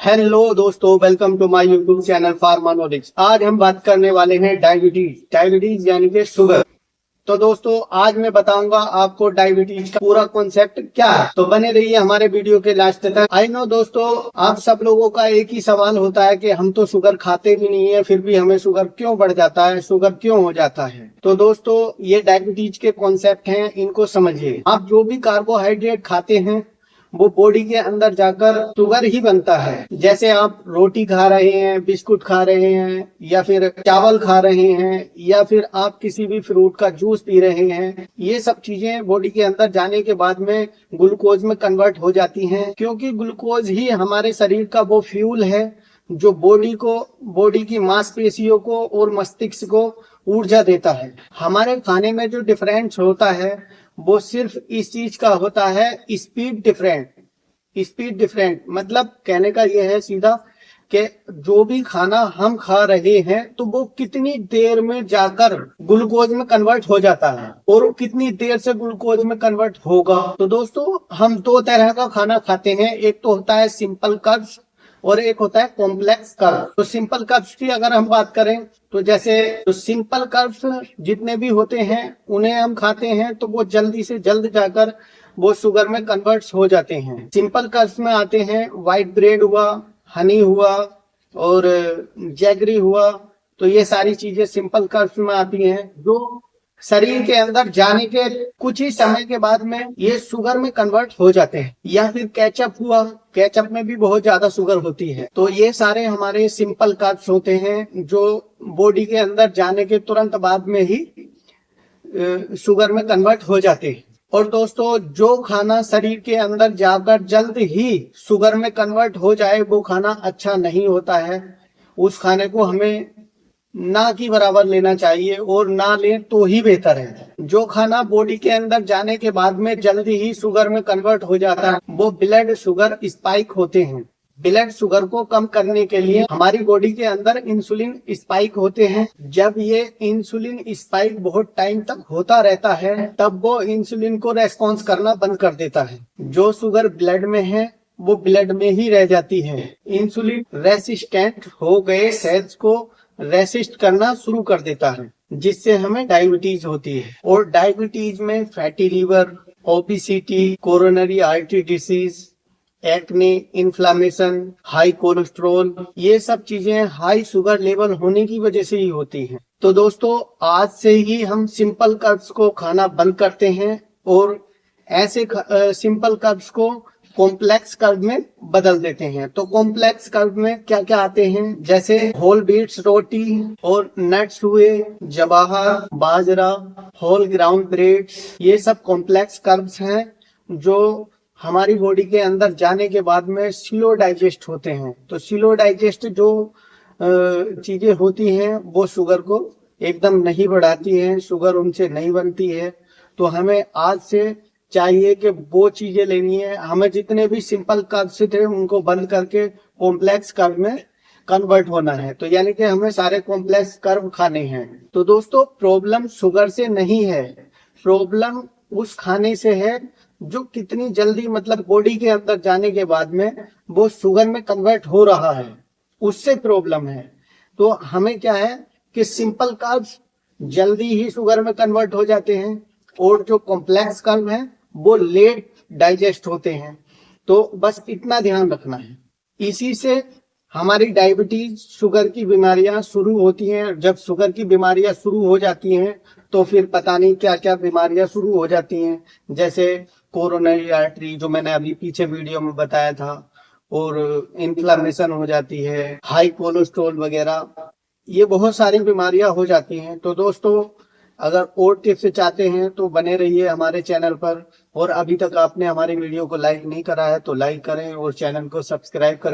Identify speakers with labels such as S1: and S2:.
S1: Hello दोस्तों, welcome to my YouTube channel pharma knowledge. आज हम बात करने वाले हैं डायबिटीज यानी कि शुगर। तो दोस्तों, आज मैं बताऊंगा आपको डायबिटीज का पूरा कॉन्सेप्ट क्या है। तो बने रहिए हमारे वीडियो के लास्ट तक। आई नो दोस्तों, आप सब लोगों का एक ही सवाल होता है कि हम तो शुगर खाते भी नहीं है, फिर भी हमें शुगर क्यों बढ़ जाता है, शुगर क्यों हो जाता है। तो दोस्तों, ये डायबिटीज के कॉन्सेप्ट हैं, इनको समझिए। आप जो भी कार्बोहाइड्रेट खाते हैं वो बॉडी के अंदर जाकर शुगर ही बनता है। जैसे आप रोटी खा रहे हैं, बिस्कुट खा रहे हैं, या फिर चावल खा रहे हैं, या फिर आप किसी भी फ्रूट का जूस पी रहे हैं, ये सब चीजें बॉडी के अंदर जाने के बाद में ग्लूकोज में कन्वर्ट हो जाती हैं, क्योंकि ग्लूकोज ही हमारे शरीर का वो फ्यूल है जो बॉडी की मांसपेशियों को और मस्तिष्क को ऊर्जा देता है। हमारे खाने में जो डिफरेंस होता है वो सिर्फ इस चीज का होता है, स्पीड डिफरेंट। मतलब कहने का यह है सीधा कि जो भी खाना हम खा रहे हैं तो वो कितनी देर में जाकर ग्लूकोज में कन्वर्ट हो जाता है और कितनी देर से ग्लूकोज में कन्वर्ट होगा। तो दोस्तों, हम दो तरह का खाना खाते हैं, एक तो होता है सिंपल कर्ब्स और एक होता है कॉम्प्लेक्स कर्ब। तो सिंपल कर्ब्स की अगर हम बात करें तो जैसे तो सिंपल कर्ब्स जितने भी होते हैं उन्हें हम खाते हैं तो वो जल्दी से जल्द जाकर वो शुगर में कन्वर्ट हो जाते हैं। सिंपल कर्ब्स में आते हैं व्हाइट ब्रेड हुआ, हनी हुआ और जैगरी हुआ। तो ये सारी चीजें सिंपल कर्ब्स में आती हैं जो शरीर के अंदर जाने के कुछ ही समय के बाद में ये शुगर में कन्वर्ट हो जाते हैं। या फिर केचप हुआ, केचप में भी बहुत ज्यादा शुगर होती है। तो ये सारे हमारे सिंपल कर्ब्स होते हैं जो बॉडी के अंदर जाने के तुरंत बाद में ही शुगर में कन्वर्ट हो जाते हैं। और दोस्तों, जो खाना शरीर के अंदर जाकर जल्द ही शुगर में कन्वर्ट हो जाए वो खाना अच्छा नहीं होता है। उस खाने को हमें ना की बराबर लेना चाहिए, और ना लें तो ही बेहतर है। जो खाना बॉडी के अंदर जाने के बाद में जल्दी ही शुगर में कन्वर्ट हो जाता है वो ब्लड शुगर स्पाइक होते हैं। ब्लड शुगर को कम करने के लिए हमारी बॉडी के अंदर इंसुलिन स्पाइक होते हैं। जब ये इंसुलिन स्पाइक बहुत टाइम तक होता रहता है तब वो इंसुलिन को रेस्पॉन्स करना बंद कर देता है। जो शुगर ब्लड में है वो ब्लड में ही रह जाती है। इंसुलिन रेसिस्टेंट हो गए सेल्स को रेसिस्ट करना शुरू कर देता है, जिससे हमें डायबिटीज होती है। और डायबिटीज में fatty liver, obesity, coronary artery disease, acne, inflammation, high cholesterol, ये सब चीजें हाई शुगर लेवल होने की वजह से ही होती हैं। तो दोस्तों, आज से ही हम सिंपल कर्ब्स को खाना बंद करते हैं और ऐसे सिंपल कर्ब्स को कॉम्प्लेक्स कर्ब में बदल देते हैं। तो कॉम्प्लेक्स कर्ब में क्या क्या आते हैं, जैसे होल व्हीट्स रोटी और नट्स हुए, जवाहर, बाजरा, होल ग्राउंड ब्रेड, ये सब कॉम्प्लेक्स कर्ब्स हैं जो हमारी बॉडी के अंदर जाने के बाद में स्लो डाइजेस्ट होते हैं। तो स्लो डाइजेस्ट जो चीजें होती हैं वो शुगर को एकदम नहीं बढ़ाती हैं, शुगर उनसे नहीं बनती है। तो हमें आज से चाहिए कि वो चीजें लेनी है। हमें जितने भी सिंपल कर्ब्स थे उनको बंद करके कॉम्प्लेक्स कर्ब में कन्वर्ट होना है। तो यानी कि हमें सारे कॉम्प्लेक्स कर्ब खाने हैं। तो दोस्तों, प्रॉब्लम शुगर से नहीं है, प्रॉब्लम उस खाने से है जो कितनी जल्दी, मतलब बॉडी के अंदर जाने के बाद में वो शुगर में कन्वर्ट हो रहा है, उससे प्रॉब्लम है। तो हमें क्या है कि सिंपल कर्ब्स जल्दी ही शुगर में कन्वर्ट हो जाते हैं और जो कॉम्प्लेक्स कर्ब हैं वो लेट डाइजेस्ट होते हैं। तो बस इतना ध्यान रखना है। इसी से हमारी डायबिटीज, शुगर की बीमारियां शुरू होती हैं। जब शुगर की बीमारियां शुरू हो जाती हैं तो फिर पता नहीं क्या क्या बीमारियां शुरू हो जाती हैं, जैसे कोरोनरी आर्टरी जो मैंने अभी पीछे वीडियो में बताया था, और इन्फ्लामेशन हो जाती है, हाई कोलेस्ट्रॉल वगैरह, ये बहुत सारी बीमारियां हो जाती हैं। तो दोस्तों, अगर और टिप्स चाहते हैं तो बने रहिए हमारे चैनल पर। और अभी तक आपने हमारी वीडियो को लाइक नहीं करा है तो लाइक करें और चैनल को सब्सक्राइब करें।